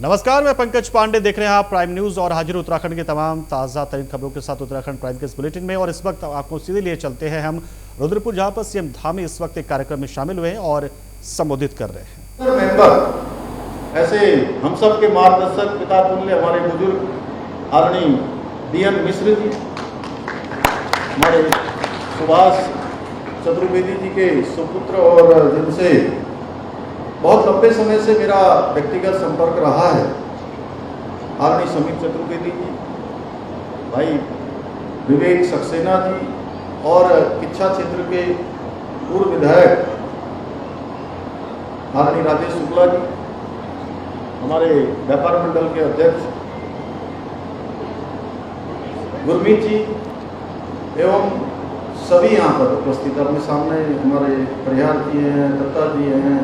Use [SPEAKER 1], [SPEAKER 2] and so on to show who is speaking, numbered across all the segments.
[SPEAKER 1] नमस्कार, मैं पंकज पांडे। देख रहे हैं आप प्राइम न्यूज और हाजिर उत्तराखंड के तमाम ताज़ा तरीन खबरों के साथ उत्तराखंड प्राइम के इस बुलेटिन में। और इस वक्त आपको सीधे लिए चलते हैं हम रुद्रपुर, जहां पर सीएम धामी इस वक्त एक कार्यक्रम में शामिल हुए हैं और संबोधित कर रहे हैं।
[SPEAKER 2] मेंबर ऐसे हम सब के मार्गदर्शक पिता तुल्य हमारे बुजुर्ग आदरणीय DN मिश्र जी, हमारे सुभाष चतुर्वेदी जी के सुपुत्र और जिनसे बहुत लंबे समय से मेरा व्यक्तिगत संपर्क रहा है, आदरणीय समीर चतुर्वेदी जी, भाई विवेक सक्सेना जी और किच्छा क्षेत्र के पूर्व विधायक आदरणीय राजेश शुक्ला जी, हमारे व्यापार मंडल के अध्यक्ष गुरमीत जी एवं सभी यहाँ पर उपस्थित। अपने सामने हमारे परिहार जी हैं, दत्ता जी हैं,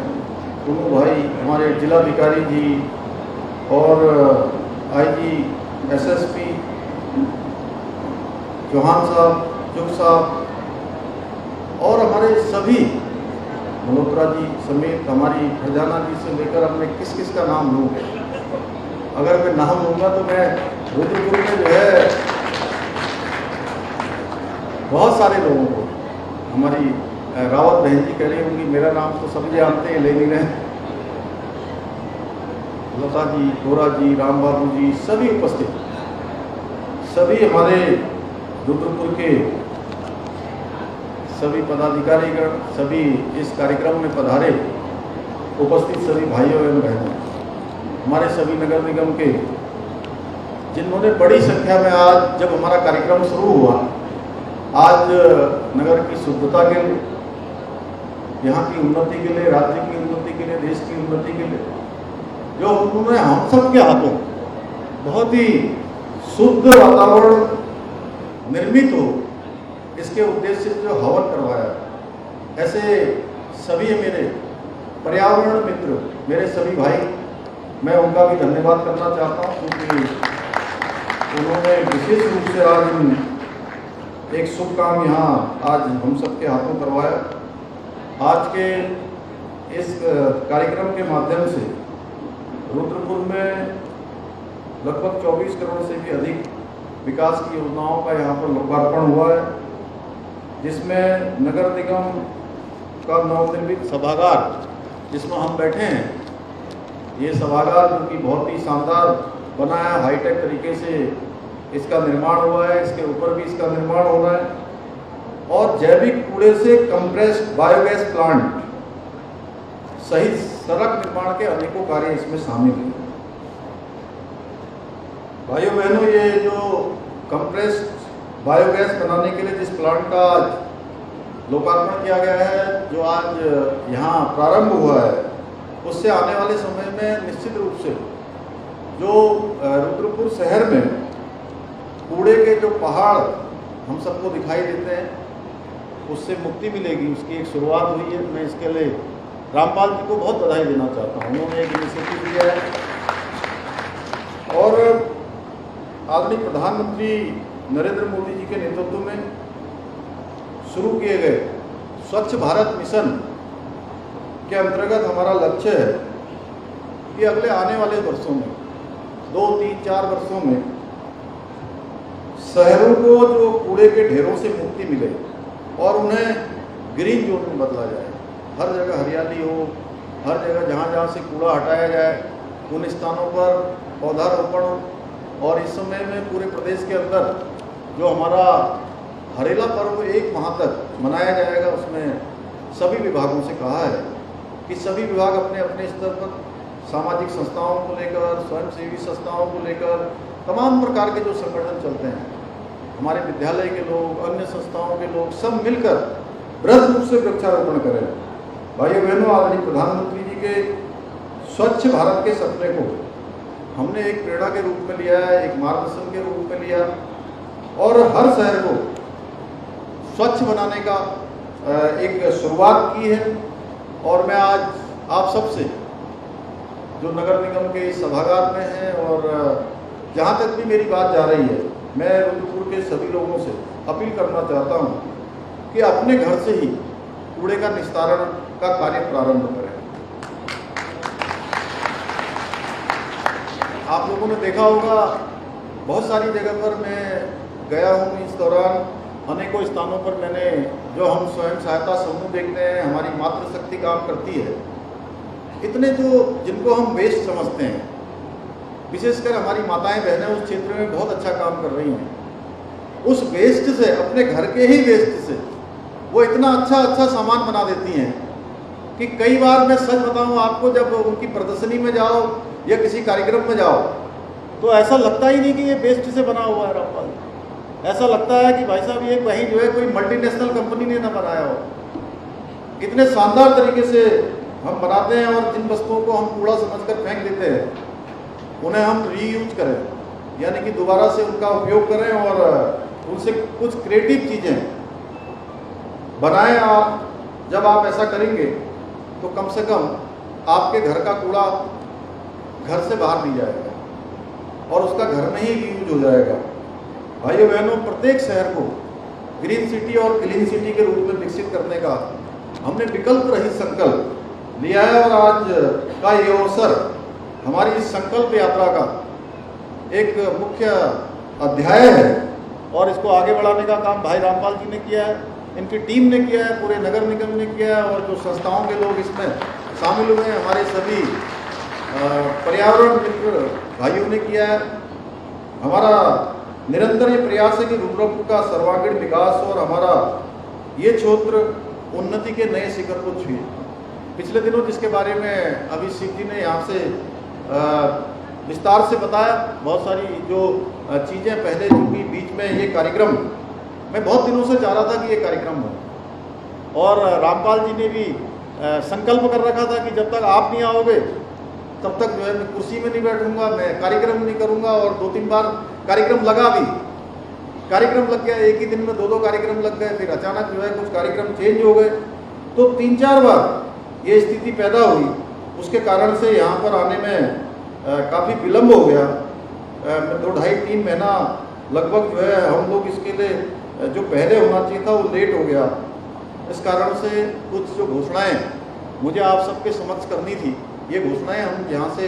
[SPEAKER 2] दोनों भाई, हमारे जिलाधिकारी जी और IG SSP चौहान साहब, चुग साहब और हमारे सभी मल्होत्रा जी समेत हमारी खजाना जी से लेकर अब मैं किस किस का नाम लूँ। अगर मैं नाम लूँगा तो मैं रुद्रपुर में जो है बहुत सारे लोगों को, हमारी रावत बहन जी कह रही होंगी मेरा नाम तो सभी जानते हैं, ले नहीं रहे, लता जी, गोरा जी, राम बाबू जी, सभी उपस्थित, सभी हमारे रुद्रपुर के सभी पदाधिकारीगण, सभी इस कार्यक्रम में पधारे उपस्थित सभी भाइयों एवं बहनों, हमारे सभी नगर निगम के जिन्होंने बड़ी संख्या में आज जब हमारा कार्यक्रम शुरू हुआ, आज नगर की शुद्धता के लिए, यहाँ की उन्नति के लिए, राज्य की उन्नति के लिए, देश की उन्नति के लिए जो उन्होंने हम सब के हाथों बहुत ही शुद्ध वातावरण निर्मित हो, इसके उद्देश्य से जो हवन करवाया, ऐसे सभी मेरे पर्यावरण मित्र, मेरे सभी भाई, मैं उनका भी धन्यवाद करना चाहता हूँ क्योंकि उन्होंने विशेष रूप से आज एक शुभ काम यहाँ आज हम सबके हाथों करवाया। आज के इस कार्यक्रम के माध्यम से रुद्रपुर में लगभग 24 करोड़ से भी अधिक विकास की योजनाओं का यहाँ पर लोकार्पण हुआ है, जिसमें नगर निगम का नवनिर्मित सभागार जिसमें हम बैठे हैं, ये सभागार जो कि बहुत ही शानदार बना है, हाईटेक तरीके से इसका निर्माण हुआ है, इसके ऊपर भी इसका निर्माण होना है और जैविक कूड़े से कंप्रेस्ड बायोगैस प्लांट सहित सड़क निर्माण के अनेकों कार्य इसमें शामिल हैं। भाइयों बहनों, ये जो कंप्रेस्ड बायोगैस बनाने के लिए जिस प्लांट का आज लोकार्पण किया गया है, जो आज यहाँ प्रारंभ हुआ है, उससे आने वाले समय में निश्चित रूप से जो रुद्रपुर शहर में कूड़े के जो पहाड़ हम सबको दिखाई देते हैं, उससे मुक्ति मिलेगी, उसकी एक शुरुआत हुई है। मैं इसके लिए रामपाल जी को बहुत बधाई देना चाहता हूँ, उन्होंने एक इनिशिएटिव लिया है और आदरणीय प्रधानमंत्री नरेंद्र मोदी जी के नेतृत्व में शुरू किए गए स्वच्छ भारत मिशन के अंतर्गत हमारा लक्ष्य है कि अगले आने वाले वर्षों में 2, 3, 4 वर्षों में शहरों को जो कूड़े के ढेरों से मुक्ति मिले और उन्हें ग्रीन जोन में बदला जाए। हर जगह हरियाली हो, हर जगह जहाँ जहाँ से कूड़ा हटाया जाए उन स्थानों पर पौधारोपण हो। और इस समय में पूरे प्रदेश के अंदर जो हमारा हरेला पर्व 1 माह तक मनाया जाएगा, उसमें सभी विभागों से कहा है कि सभी विभाग अपने अपने स्तर पर सामाजिक संस्थाओं को लेकर, स्वयंसेवी संस्थाओं को लेकर, तमाम प्रकार के जो संगठन चलते हैं, हमारे विद्यालय के लोग, अन्य संस्थाओं के लोग, सब मिलकर बृहद रूप से वृक्षारोपण करें। भाइयों बहनों, आदरणीय प्रधानमंत्री जी के स्वच्छ भारत के सपने को हमने एक प्रेरणा के रूप में लिया है, एक मार्गदर्शन के रूप में लिया और हर शहर को स्वच्छ बनाने का एक शुरुआत की है। और मैं आज आप सबसे जो नगर निगम के सभागार में हैं और जहाँ तक भी मेरी बात जा रही है, मैं रुद्रपुर के सभी लोगों से अपील करना चाहता हूँ कि अपने घर से ही कूड़े का निस्तारण का कार्य प्रारंभ करें। आप लोगों ने देखा होगा, बहुत सारी जगह पर मैं गया हूँ। इस दौरान अनेकों स्थानों पर मैंने, जो हम स्वयं सहायता समूह देखते हैं, हमारी मातृशक्ति काम करती है, इतने जो जिनको हम वेस्ट समझते हैं, विशेषकर हमारी माताएं बहनें उस क्षेत्र में बहुत अच्छा काम कर रही हैं। उस वेस्ट से, अपने घर के ही वेस्ट से वो इतना अच्छा सामान बना देती हैं कि कई बार मैं सच बताऊं आपको, जब उनकी प्रदर्शनी में जाओ या किसी कार्यक्रम में जाओ तो ऐसा लगता ही नहीं कि ये वेस्ट से बना हुआ है रामपाल। ऐसा लगता है कि भाई साहब ये कहीं जो है कोई मल्टीनेशनल कंपनी ने ना बनाया हो। इतने शानदार तरीके से हम बनाते हैं, और जिन वस्तुओं को हम कूड़ा समझकर फेंक देते हैं उन्हें हम रीयूज करें, यानी कि दोबारा से उनका उपयोग करें और उनसे कुछ क्रिएटिव चीज़ें बनाएं। आप जब आप ऐसा करेंगे तो कम से कम आपके घर का कूड़ा घर से बाहर नहीं जाएगा और उसका घर में ही यूज हो जाएगा। भाइयों बहनों, प्रत्येक शहर को ग्रीन सिटी और क्लीन सिटी के रूप में विकसित करने का हमने विकल्प रहित संकल्प लिया है, और आज का ये अवसर हमारी इस संकल्प यात्रा का एक मुख्य अध्याय है, और इसको आगे बढ़ाने का काम भाई रामपाल जी ने किया है, इनकी टीम ने किया है, पूरे नगर निगम ने किया है, और जो संस्थाओं के लोग इसमें शामिल हुए हैं, हमारे सभी पर्यावरण मित्र भाइयों ने किया है। हमारा निरंतर ये प्रयास है कि रुद्रपुर का सर्वांगीण विकास और हमारा ये क्षेत्र उन्नति के नए शिखर को छुए। पिछले दिनों जिसके बारे में अभी शिव जी ने यहाँ से विस्तार से बताया, बहुत सारी जो चीज़ें पहले चूँकि बीच में ये कार्यक्रम, मैं बहुत दिनों से चाह रहा था कि ये कार्यक्रम हो, और रामपाल जी ने भी संकल्प कर रखा था कि जब तक आप नहीं आओगे तब तक जो है मैं कुर्सी में नहीं बैठूंगा, मैं कार्यक्रम नहीं करूंगा। और 2-3 बार कार्यक्रम लगा भी, कार्यक्रम लग गया, एक ही दिन में 2-2 कार्यक्रम लग गए, फिर अचानक जो है कुछ कार्यक्रम चेंज हो गए, तो 3-4 बार ये स्थिति पैदा हुई। उसके कारण से यहाँ पर आने में काफ़ी विलम्ब हो गया। 2-2.5-3 महीना लगभग जो है हम लोग इसके लिए जो पहले होना चाहिए था वो लेट हो गया। इस कारण से कुछ जो घोषणाएं मुझे आप सबके समक्ष करनी थी, ये घोषणाएं हम यहाँ से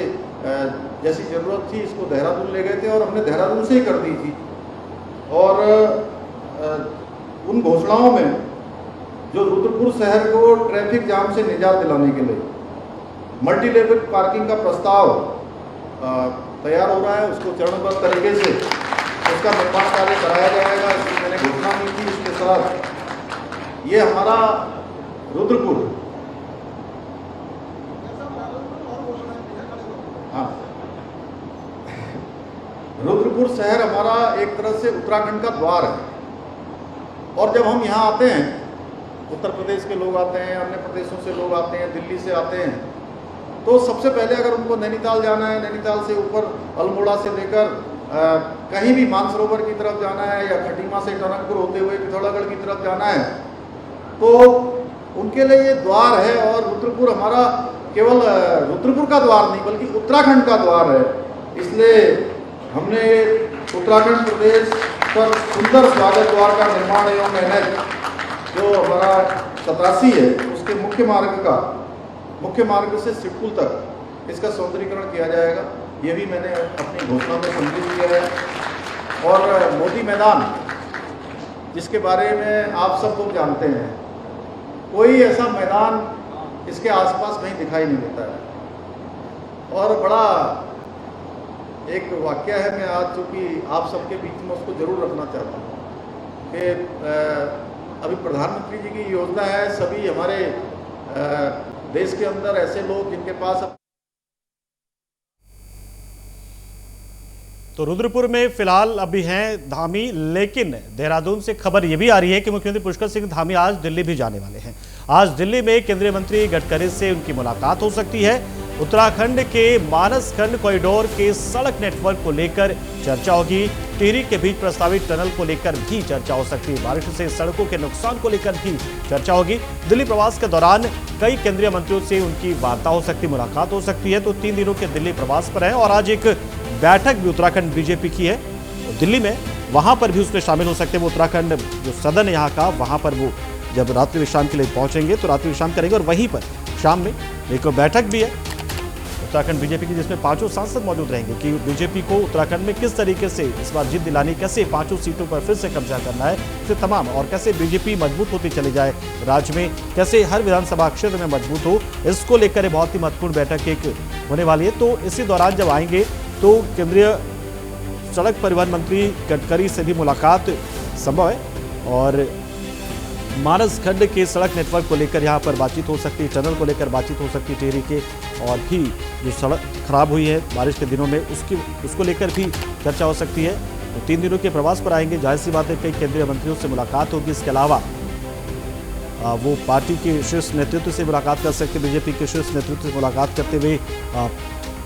[SPEAKER 2] जैसी ज़रूरत थी इसको देहरादून ले गए थे, और हमने देहरादून से ही कर दी थी। और उन घोषणाओं में जो रुद्रपुर शहर को ट्रैफिक जाम से निजात दिलाने के लिए मल्टी लेवल पार्किंग का प्रस्ताव तैयार हो रहा है, उसको चरणबद्ध तरीके से उसका निर्माण कार्य कराया जाएगा। इसकी मैंने घोषणा की थी। इसके साथ ये हमारा रुद्रपुर, हाँ, रुद्रपुर शहर हमारा एक तरह से उत्तराखंड का द्वार है, और जब हम यहाँ आते हैं, उत्तर प्रदेश के लोग आते हैं, अन्य प्रदेशों से लोग आते हैं, दिल्ली से आते हैं, तो सबसे पहले अगर उनको नैनीताल जाना है, नैनीताल से ऊपर अल्मोड़ा से लेकर कहीं भी मानसरोवर की तरफ जाना है, या खटीमा से टनकपुर होते हुए पिथौरागढ़ की तरफ जाना है, तो उनके लिए ये द्वार है। और रुद्रपुर हमारा केवल रुद्रपुर का द्वार नहीं बल्कि उत्तराखंड का द्वार है। इसलिए हमने उत्तराखंड प्रदेश पर सुंदर स्वागत द्वार का निर्माण एवं NH जो हमारा 87 है उसके मुख्य मार्ग से सिडकुल तक इसका सौंदर्यीकरण किया जाएगा। ये भी मैंने अपनी घोषणा में सम्मिलित किया है। और मोदी मैदान, जिसके बारे में आप सब लोग जानते हैं, कोई ऐसा मैदान इसके आसपास कहीं दिखाई नहीं देता है। और बड़ा एक वाक्य है, मैं आज चूँकि आप सबके बीच में उसको जरूर रखना चाहता हूँ कि अभी प्रधानमंत्री जी की योजना है, सभी हमारे देश के अंदर ऐसे लोग जिनके पास।
[SPEAKER 1] तो रुद्रपुर में फिलहाल अभी हैं धामी, लेकिन देहरादून से खबर ये भी आ रही है कि मुख्यमंत्री पुष्कर सिंह धामी आज दिल्ली भी जाने वाले हैं। आज दिल्ली में केंद्रीय मंत्री गडकरी से उनकी मुलाकात हो सकती है। उत्तराखंड के मानसखंड कॉरिडोर के सड़क नेटवर्क को लेकर चर्चा होगी। टिहरी के बीच प्रस्तावित टनल को लेकर भी चर्चा हो सकती है। बारिश से सड़कों के नुकसान को लेकर भी चर्चा होगी। दिल्ली प्रवास के दौरान कई केंद्रीय मंत्रियों से उनकी वार्ता हो सकती, मुलाकात हो सकती है। तो 3 दिनों के दिल्ली प्रवास पर है, और आज एक बैठक भी उत्तराखंड बीजेपी की है दिल्ली में, वहां पर भी उसमें शामिल हो सकते हैं। वो उत्तराखंड जो सदन है यहाँ का, वहां पर वो जब रात्रि विश्राम के लिए पहुंचेंगे तो रात्रि विश्राम करेंगे, और वहीं पर शाम में एक बैठक भी है उत्तराखंड बीजेपी की, जिसमें 5 सांसद मौजूद रहेंगे, कि बीजेपी को उत्तराखंड में किस तरीके से इस बार जीत दिलानी, कैसे 5 सीटों पर फिर से कब्जा करना है, इसे तमाम, और कैसे बीजेपी मजबूत होती चली जाए राज्य में, कैसे हर विधानसभा क्षेत्र में मजबूत हो, इसको लेकर बहुत ही महत्वपूर्ण बैठक एक होने वाली है। तो इसी दौरान जब आएंगे तो केंद्रीय सड़क परिवहन मंत्री गडकरी से भी मुलाकात संभव है, और मानस खंड के सड़क नेटवर्क को लेकर यहाँ पर बातचीत हो सकती है, टनल को लेकर बातचीत हो सकती है, टिहरी के, और भी जो सड़क खराब हुई है बारिश के दिनों में उसको लेकर भी चर्चा हो सकती है। तो 3 दिनों के प्रवास पर आएंगे, जाहिर सी बात है कई केंद्रीय मंत्रियों से मुलाकात होगी। इसके अलावा वो पार्टी के शीर्ष नेतृत्व से मुलाकात कर सकते, बीजेपी के शीर्ष नेतृत्व से मुलाकात करते हुए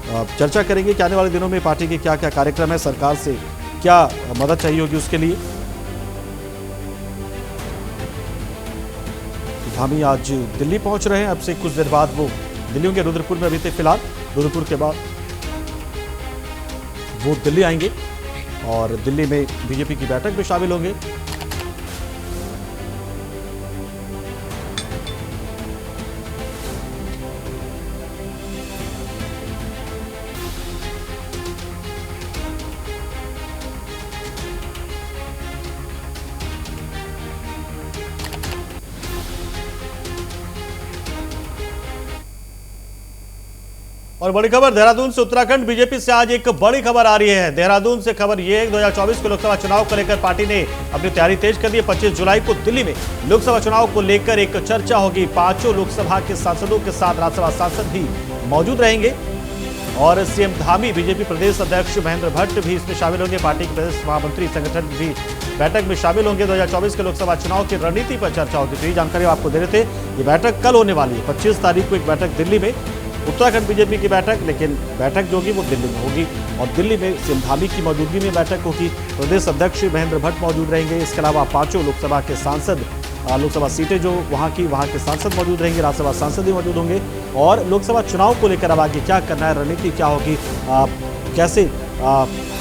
[SPEAKER 1] चर्चा करेंगे कि आने वाले दिनों में पार्टी के क्या क्या कार्यक्रम है, सरकार से क्या मदद चाहिए होगी उसके लिए। धामी आज दिल्ली पहुंच रहे हैं, अब से कुछ देर बाद वो दिल्ली होंगे। रुद्रपुर में अभी थे फिलहाल, रुद्रपुर के बाद वो दिल्ली आएंगे और दिल्ली में बीजेपी की बैठक में शामिल होंगे। और बड़ी खबर देहरादून से, उत्तराखंड बीजेपी से आज एक बड़ी खबर आ रही है। देहरादून से खबर यह है, 2024 के लोकसभा चुनाव को लेकर पार्टी ने अपनी तैयारी तेज कर दी है। 25 जुलाई को दिल्ली में लोकसभा चुनाव को लेकर एक चर्चा होगी। 5 लोकसभा के सांसदों के साथ राज्यसभा सांसद भी मौजूद रहेंगे, और सीएम धामी, बीजेपी प्रदेश अध्यक्ष महेंद्र भट्ट भी इसमें शामिल होंगे। पार्टी के प्रदेश महामंत्री संगठन भी बैठक में शामिल होंगे। 2024 के लोकसभा चुनाव की रणनीति पर चर्चा होगी। तो ये जानकारी आपको दे रहे थे, ये बैठक कल होने वाली है। 25 तारीख को एक बैठक दिल्ली में, उत्तराखंड बीजेपी की बैठक, लेकिन बैठक जो होगी वो दिल्ली में होगी, और दिल्ली में सीएम धामी की मौजूदगी में बैठक होगी। प्रदेश अध्यक्ष महेंद्र भट्ट मौजूद रहेंगे। इसके अलावा 5 लोकसभा के सांसद, लोकसभा सीटें जो वहाँ के सांसद मौजूद रहेंगे, राज्यसभा सांसद भी मौजूद होंगे। और लोकसभा चुनाव को लेकर अब आगे क्या करना है, रणनीति क्या होगी, कैसे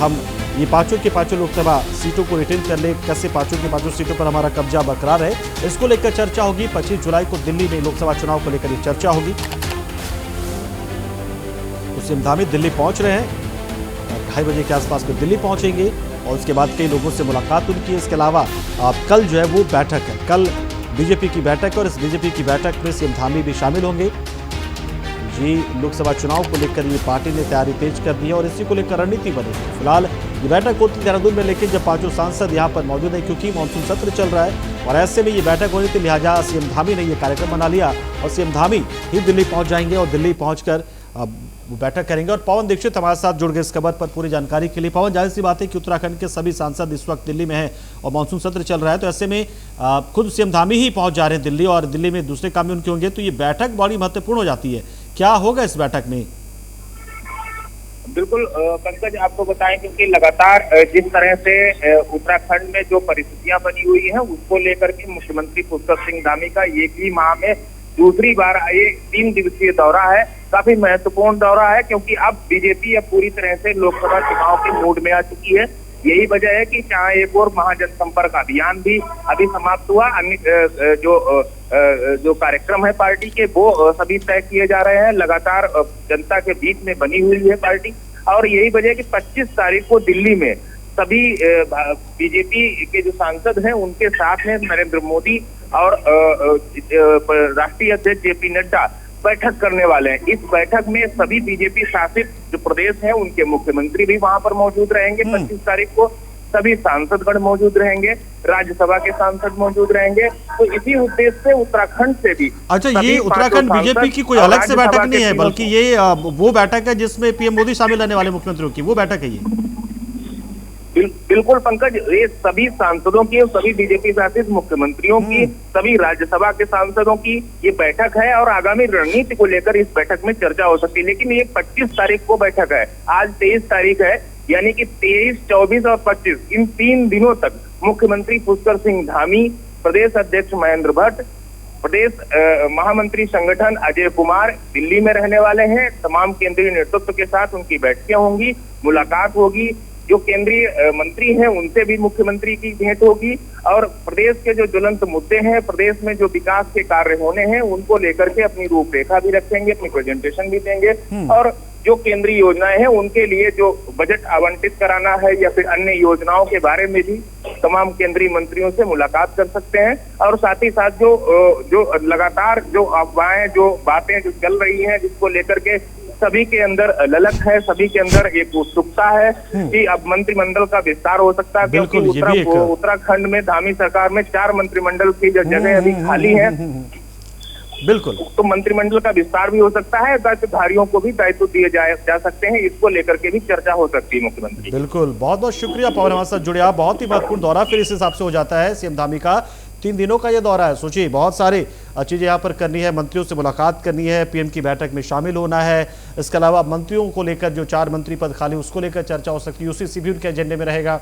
[SPEAKER 1] हम ये 5 के 5 लोकसभा सीटों को रिटेन कर ले, कैसे 5 के 5 सीटों पर हमारा कब्जा बरकरार है, इसको लेकर चर्चा होगी। 25 जुलाई को दिल्ली में लोकसभा चुनाव को लेकर ये चर्चा होगी। सीएम धामी दिल्ली पहुंच रहे हैं, 2:30 बजे के आसपास में दिल्ली पहुंचेंगे, और उसके बाद कई लोगों से मुलाकात उनकी है। इसके अलावा कल जो है वो बैठक है, कल बीजेपी की बैठक, और इस बीजेपी की बैठक में सीएम धामी भी शामिल होंगे। ये लोकसभा चुनाव को लेकर ये पार्टी ने तैयारी तेज कर दी है, और इसी को लेकर रणनीति बनेगी। फिलहाल ये बैठक होती है देहरादून में, लेकिन जब 5 सांसद यहाँ पर मौजूद हैं, क्योंकि मानसून सत्र चल रहा है और ऐसे में ये बैठक होनी थी, लिहाजा सीएम धामी ने ये कार्यक्रम बना लिया, और सीएम धामी ही दिल्ली पहुंच जाएंगे, और दिल्ली पहुंचकर वो बैठक करेंगे। और पवन दीक्षित हमारे साथ जुड़ गए इस खबर पर पूरी जानकारी के लिए। पवन, जाहिर सी बात है कि उत्तराखंड के सभी सांसद इस वक्त दिल्ली में हैं और मानसून सत्र चल रहा है, तो ऐसे में खुद सीएम धामी ही पहुंच जा रहे हैं दिल्ली, और दिल्ली में दूसरे काम भी उनके होंगे, तो ये बैठक बड़ी महत्वपूर्ण हो जाती है। क्या होगा इस बैठक में?
[SPEAKER 3] बिल्कुल पंकज, आपको बताएं क्योंकि लगातार जिस तरह से उत्तराखंड में जो परिस्थितियां बनी हुई हैं उसको लेकर के मुख्यमंत्री पुष्कर सिंह धामी का एक ही माह में दूसरी बार ये 3 दिवसीय दौरा है। काफी महत्वपूर्ण दौरा है, क्योंकि अब बीजेपी अब पूरी तरह से लोकसभा चुनाव के मूड में आ चुकी है। यही वजह है कि जहाँ एक और महाजनसंपर्क अभियान भी अभी समाप्त हुआ, अन्य जो कार्यक्रम है पार्टी के वो सभी तय किए जा रहे हैं। लगातार जनता के बीच में बनी हुई है पार्टी, और यही वजह है कि 25 तारीख को दिल्ली में सभी बीजेपी के जो सांसद हैं उनके साथ में नरेंद्र मोदी और राष्ट्रीय अध्यक्ष जेपी नड्डा बैठक करने वाले हैं। इस बैठक में सभी बीजेपी शासित जो प्रदेश हैं उनके मुख्यमंत्री भी वहां पर मौजूद रहेंगे। 25 तारीख को सभी सांसदगण मौजूद रहेंगे, राज्यसभा के सांसद मौजूद रहेंगे। तो इसी उद्देश्य से उत्तराखंड से भी,
[SPEAKER 1] अच्छा, ये उत्तराखंड बीजेपी की कोई अलग से बैठक नहीं है, बल्कि ये वो बैठक है जिसमें पीएम मोदी शामिल रहने वाले, मुख्यमंत्रियों की वो बैठक है ये।
[SPEAKER 3] बिल्कुल पंकज, ये सभी सांसदों की, सभी बीजेपी शासित मुख्यमंत्रियों की, सभी राज्यसभा के सांसदों की ये बैठक है, और आगामी रणनीति को लेकर इस बैठक में चर्चा हो सकती है। लेकिन ये 25 तारीख को बैठक है, आज 23 तारीख है, यानी कि 23, 24 और 25 इन 3 दिनों तक मुख्यमंत्री पुष्कर सिंह धामी, प्रदेश अध्यक्ष महेंद्र भट्ट, प्रदेश महामंत्री संगठन अजय कुमार दिल्ली में रहने वाले हैं। तमाम केंद्रीय नेतृत्व के साथ उनकी बैठकें होंगी, मुलाकात होगी। जो केंद्रीय मंत्री हैं उनसे भी मुख्यमंत्री की भेंट होगी, और प्रदेश के जो ज्वलंत मुद्दे हैं, प्रदेश में जो विकास के कार्य होने हैं उनको लेकर के अपनी रूपरेखा भी रखेंगे, अपनी प्रेजेंटेशन भी देंगे। और जो केंद्रीय योजनाएं हैं उनके लिए जो बजट आवंटित कराना है या फिर अन्य योजनाओं के बारे में भी तमाम केंद्रीय मंत्रियों से मुलाकात कर सकते हैं। और साथ ही साथ जो लगातार जो अफवाहें, जो बातें जो चल रही हैं, जिसको लेकर के सभी के अंदर ललक है, सभी के अंदर एक उत्सुकता है कि अब मंत्रिमंडल का विस्तार हो सकता है, क्योंकि उत्तराखंड में धामी सरकार में 4 मंत्रिमंडल की जगह अभी खाली है।
[SPEAKER 1] बिल्कुल,
[SPEAKER 3] तो मंत्रिमंडल का विस्तार भी हो सकता है, दायित्वधारियों को भी दायित्व दिए जा सकते हैं, इसको लेकर के भी चर्चा हो सकती है मुख्यमंत्री।
[SPEAKER 1] बिल्कुल, बहुत बहुत शुक्रिया पवन, हमारे साथ जुड़े आप। बहुत ही महत्वपूर्ण दौरा फिर इस हिसाब से हो जाता है सीएम धामी का। 3 दिनों का ये दौरा है, सोचिए बहुत सारी चीजें यहाँ पर करनी है, मंत्रियों से मुलाकात करनी है, पीएम की बैठक में शामिल होना है। इसके अलावा मंत्रियों को लेकर जो 4 मंत्री पद खाली उसको लेकर चर्चा हो सकती है, UCC भी उनके एजेंडे में रहेगा।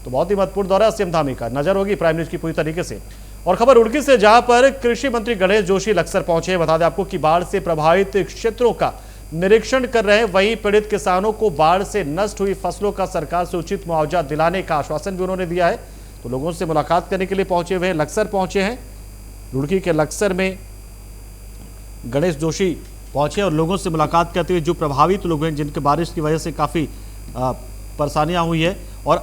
[SPEAKER 1] तो बहुत ही महत्वपूर्ण दौरा सीएम धामी का, नजर होगी प्राइम न्यूज की पूरी तरीके से। और खबर रुड़की से, जहां पर कृषि मंत्री गणेश जोशी लक्सर पहुंचे। बता दें आपको कि बाढ़ से प्रभावित क्षेत्रों का निरीक्षण कर रहे हैं। वहीं पीड़ित किसानों को बाढ़ से नष्ट हुई फसलों का सरकार से उचित मुआवजा दिलाने का आश्वासन भी उन्होंने दिया है। तो लोगों से मुलाकात करने के लिए पहुंचे हुए लक्सर पहुंचे हैं। रुड़की के लक्सर में गणेश जोशी पहुंचे और लोगों से मुलाकात करते हुए जो प्रभावित लोग हैं, जिनके बारिश की वजह से काफ़ी परेशानियां हुई है। और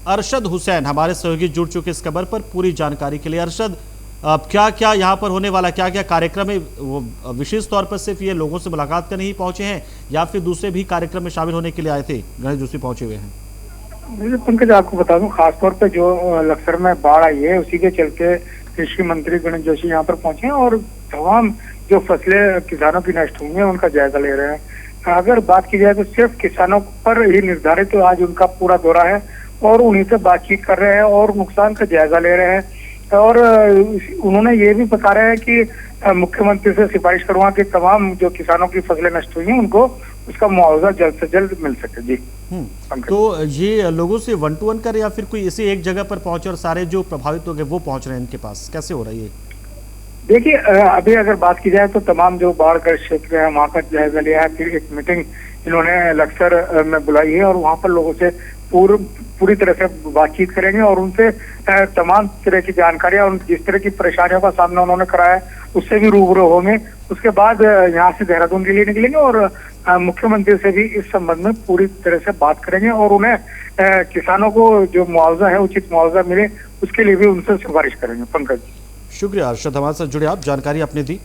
[SPEAKER 1] अरशद हुसैन हमारे सहयोगी जुड़ चुके इस खबर पर पूरी जानकारी के लिए। अरशद, क्या क्या यहाँ पर होने वाला, क्या क्या कार्यक्रम है? वो विशेष तौर पर सिर्फ ये लोगों से मुलाकात करने ही पहुंचे हैं या फिर दूसरे भी कार्यक्रम में शामिल होने के लिए आए थे? गणेश जोशी पहुंचे हुए हैं।
[SPEAKER 4] पंकज, आपको बता दूं, खासतौर पे जो लक्सर में बाढ़ आई है उसी के चलते कृषि मंत्री गणेश जोशी यहाँ पर पहुंचे हैं और तमाम जो फसलें किसानों की नष्ट हुई हैं उनका जायजा ले रहे हैं। अगर बात की जाए तो सिर्फ किसानों पर ही निर्धारित तो आज उनका पूरा दौरा है और उन्हीं से बातचीत कर रहे हैं और नुकसान का जायजा ले रहे हैं। और उन्होंने ये भी बता रहे हैं कि मुख्यमंत्री से सिफारिश करूंगा कि तमाम जो किसानों की फसलें नष्ट हुई हैं उनको उसका मुआवजा जल्द से जल्द मिल सके। जी,
[SPEAKER 1] तो ये लोगों से 1 to 1 कर या फिर कोई इसी एक जगह पर पहुंचे और सारे जो प्रभावित हो गए वो पहुंच रहे हैं इनके पास, कैसे हो रही है?
[SPEAKER 4] देखिए, अभी अगर बात की जाए तो तमाम जो बाढ़ का क्षेत्र है वहाँ का जायजा लिया है। फिर एक मीटिंग इन्होंने लक्सर में बुलाई है और वहाँ पर लोगों से पूरी तरह से बातचीत करेंगे और उनसे तमाम तरह की जानकारियां और जिस तरह की परेशानियों का सामना उन्होंने कराया है उससे भी रूबरू होंगे। उसके बाद यहाँ से देहरादून के लिए निकलेंगे और मुख्यमंत्री से भी इस संबंध में पूरी तरह से बात करेंगे और उन्हें किसानों को जो मुआवजा है उचित मुआवजा मिले उसके लिए भी उनसे सिफारिश करेंगे। पंकज,
[SPEAKER 1] शुक्रिया अर्शद, हमारे साथ जुड़े आप, जानकारी आपने दी।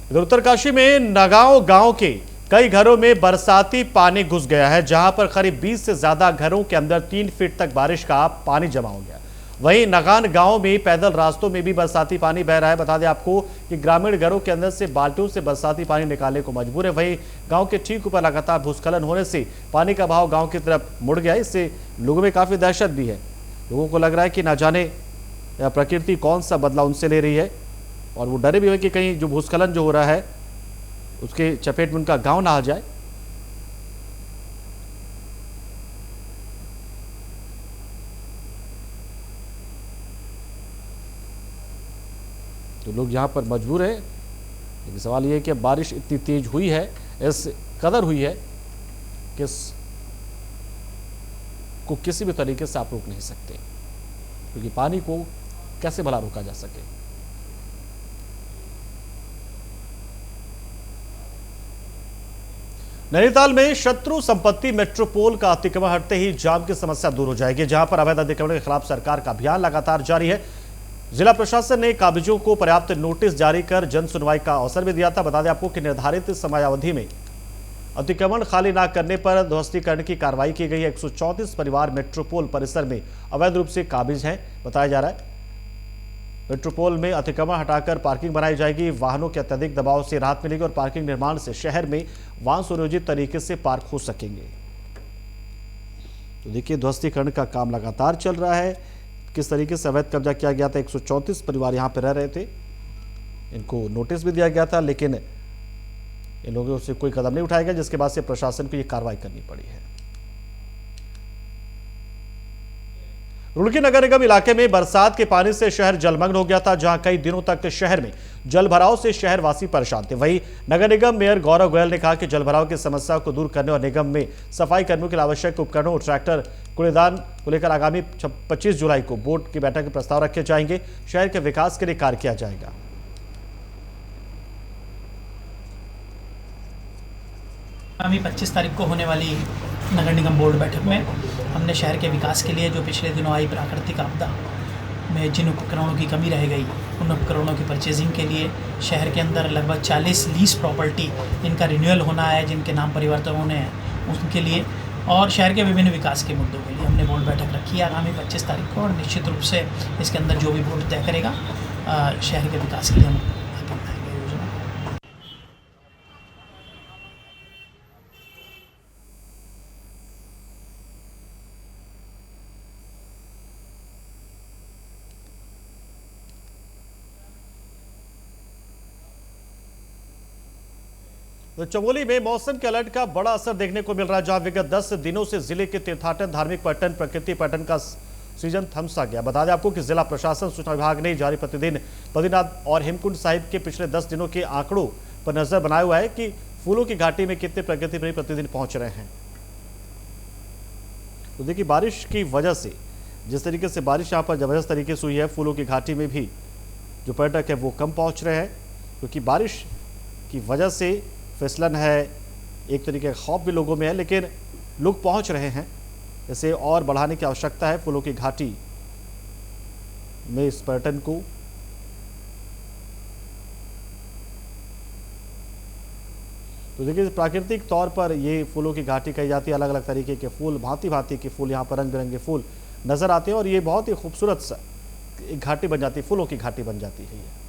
[SPEAKER 1] इधर उत्तरकाशी में नगांव गांव के कई घरों में बरसाती पानी घुस गया है, जहां पर करीब 20 से ज्यादा घरों के अंदर 3 फीट तक बारिश का पानी जमा हो गया। वहीं नगान गांव में पैदल रास्तों में भी बरसाती पानी बह रहा है। बता दें आपको कि ग्रामीण घरों के अंदर से बाल्टियों से बरसाती पानी निकालने को मजबूर है। वहीं गांव के ठीक ऊपर लगातार भूस्खलन होने से पानी का बहाव गांव की तरफ मुड़ गया। इससे लोगों में काफी दहशत भी है। लोगों को लग रहा है कि ना जाने प्रकृति कौन सा बदला उनसे ले रही है और वो डरे भी हुए कि कहीं जो भूस्खलन जो हो रहा है उसके चपेट में उनका गांव ना आ जाए। तो लोग यहाँ पर मजबूर है। लेकिन सवाल ये है कि बारिश इतनी तेज हुई है, इस कदर हुई है कि को किसी भी तरीके से आप रोक नहीं सकते, क्योंकि पानी को कैसे भला रोका जा सके। नैनीताल में शत्रु संपत्ति मेट्रोपोल का अतिक्रमण हटते ही जाम की समस्या दूर हो जाएगी। जहां पर अवैध अतिक्रमण के खिलाफ सरकार का अभियान लगातार जारी है। जिला प्रशासन ने काबिजों को पर्याप्त नोटिस जारी कर जन सुनवाई का अवसर भी दिया था। बता दें आपको कि निर्धारित समयावधि में अतिक्रमण खाली न करने पर ध्वस्तीकरण की कार्रवाई की गई है। 134 परिवार मेट्रोपोल परिसर में अवैध रूप से काबिज हैं, बताया जा रहा है। मेट्रोपोल में अतिक्रमण हटाकर पार्किंग बनाई जाएगी। वाहनों के अत्यधिक दबाव से राहत मिलेगी और पार्किंग निर्माण से शहर में वाहन सुनियोजित तरीके से पार्क हो सकेंगे। तो देखिए, ध्वस्तीकरण का काम लगातार चल रहा है। किस तरीके से अवैध कब्जा किया गया था। 134 परिवार यहाँ पर रह रहे थे, इनको नोटिस भी दिया गया था, लेकिन इन लोगों से कोई कदम नहीं उठाया गया, जिसके बाद से प्रशासन को ये कार्रवाई करनी पड़ी है। रुड़की नगर निगम इलाके में बरसात के पानी से शहर जलमग्न हो गया था, जहां कई दिनों तक शहर में जलभराव से शहरवासी परेशान थे। वहीं नगर निगम मेयर गौरव गोयल ने कहा कि जलभराव की समस्या को दूर करने और निगम में सफाई कर्मियों के लिए आवश्यक उपकरणों और ट्रैक्टर कूड़ेदान को लेकर आगामी 25 जुलाई को बोर्ड की बैठक में प्रस्ताव रखे जाएंगे। शहर के विकास के लिए कार्य किया जाएगा।
[SPEAKER 5] आगामी 25 तारीख को होने वाली नगर निगम बोर्ड बैठक में हमने शहर के विकास के लिए जो पिछले दिनों आई प्राकृतिक आपदा में जिन उपकरणों की कमी रह गई, उन उपकरणों की परचेजिंग के लिए शहर के अंदर लगभग 40 लीज प्रॉपर्टी जिनका रिन्यूअल होना है, जिनके नाम परिवर्तन होने हैं, उनके लिए और शहर के विभिन्न विकास के मुद्दों के लिए हमने बोर्ड बैठक रखी है आगामी 25 तारीख को। और निश्चित रूप से इसके अंदर जो भी बोर्ड तय करेगा शहर के विकास के लिए हम अपनाएंगे योजना।
[SPEAKER 1] तो चमोली में मौसम के अलर्ट का बड़ा असर देखने को मिल रहा है, जहां विगत 10 दिनों से जिले के तीर्थाटन, धार्मिक पर्यटन, प्रकृति पर्यटन का सीजन थमसा गया। बता दें आपको कि जिला प्रशासन सूचना विभाग ने जारी प्रतिदिन बद्रीनाथ और हेमकुंड साहिब के पिछले 10 दिनों के आंकड़ों पर नजर बनाया हुआ है कि फूलों की घाटी में कितने प्रकृति प्रेमी प्रतिदिन पहुंच रहे हैं। तो देखिए, बारिश की वजह से जिस तरीके से बारिश यहाँ पर जबरदस्त तरीके से हुई है, फूलों की घाटी में भी जो पर्यटक है वो कम पहुंच रहे हैं, क्योंकि बारिश की वजह से फिसलन है, एक तरीके का खौफ भी लोगों में है, लेकिन लोग पहुंच रहे हैं। इसे और बढ़ाने की आवश्यकता है फूलों की घाटी में इस पर्यटन को। तो देखिए, प्राकृतिक तौर पर ये फूलों की घाटी कही जाती है। अलग अलग तरीके के फूल, भांति भांति के फूल, यहाँ पर रंग बिरंगे फूल नजर आते हैं और ये बहुत ही खूबसूरत सा एक घाटी बन जाती है, फूलों की घाटी बन जाती है।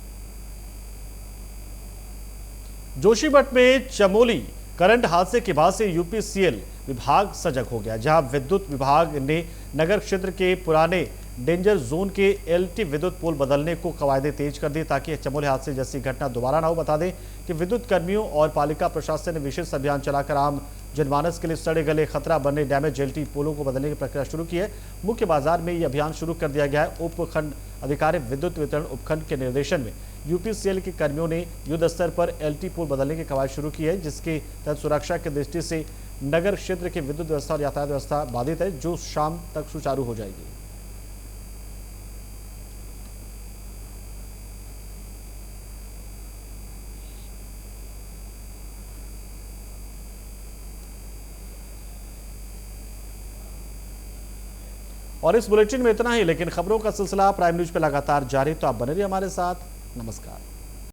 [SPEAKER 1] जोशीमठ में चमोली करंट हादसे के बाद से यूपीसीएल विभाग सजग हो गया, जहां विद्युत विभाग ने नगर क्षेत्र के पुराने डेंजर जोन के एलटी विद्युत पोल बदलने को कवायदे तेज कर दी, ताकि चमोली हादसे जैसी घटना दोबारा ना हो। बता दें कि विद्युत कर्मियों और पालिका प्रशासन ने विशेष अभियान चलाकर आम जनमानस के लिए सड़े गले खतरा बने डैमेज एलटी पोलों को बदलने की प्रक्रिया शुरू की है। मुख्य बाजार में ये अभियान शुरू कर दिया गया है। उपखंड अधिकारी विद्युत वितरण उपखंड के निर्देशन में यूपीसीएल के कर्मियों ने युद्ध स्तर पर एलटी पोल बदलने की कवायद शुरू की है, जिसके तहत सुरक्षा की दृष्टि से नगर क्षेत्र की विद्युत व्यवस्था और यातायात व्यवस्था बाधित है, जो शाम तक सुचारू हो जाएगी। और इस बुलेटिन में इतना ही, लेकिन खबरों का सिलसिला प्राइम न्यूज पे लगातार जारी, तो आप बने रहिए हमारे साथ। नमस्कार।